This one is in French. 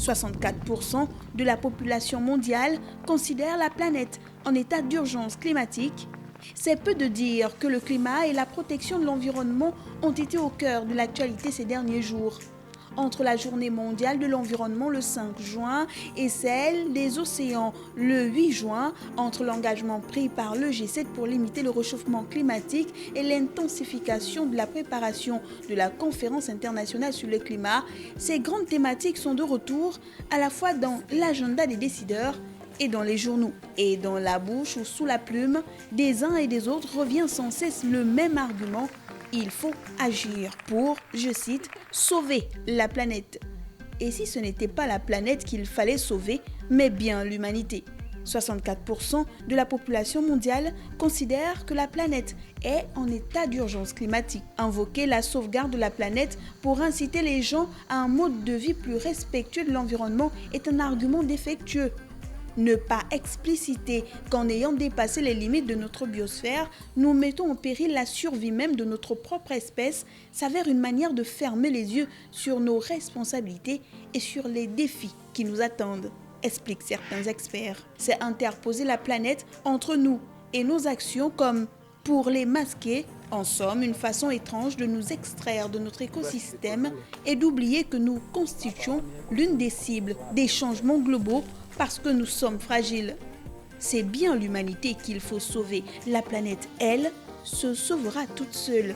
64% de la population mondiale considère la planète en état d'urgence climatique. C'est peu de dire que le climat et la protection de l'environnement ont été au cœur de l'actualité ces derniers jours. Entre la journée mondiale de l'environnement le 5 juin et celle des océans le 8 juin, entre l'engagement pris par le G7 pour limiter le réchauffement climatique et l'intensification de la préparation de la conférence internationale sur le climat, ces grandes thématiques sont de retour à la fois dans l'agenda des décideurs et dans les journaux. Et dans la bouche ou sous la plume des uns et des autres revient sans cesse le même argument. Il faut agir pour, je cite, sauver la planète. Et si ce n'était pas la planète qu'il fallait sauver, mais bien l'humanité? 64% de la population mondiale considère que la planète est en état d'urgence climatique. Invoquer la sauvegarde de la planète pour inciter les gens à un mode de vie plus respectueux de l'environnement est un argument défectueux. Ne pas expliciter qu'en ayant dépassé les limites de notre biosphère, nous mettons en péril la survie même de notre propre espèce s'avère une manière de fermer les yeux sur nos responsabilités et sur les défis qui nous attendent, expliquent certains experts. C'est interposer la planète entre nous et nos actions comme pour les masquer, en somme une façon étrange de nous extraire de notre écosystème et d'oublier que nous constituons l'une des cibles des changements globaux parce que nous sommes fragiles. C'est bien l'humanité qu'il faut sauver. La planète, elle, se sauvera toute seule.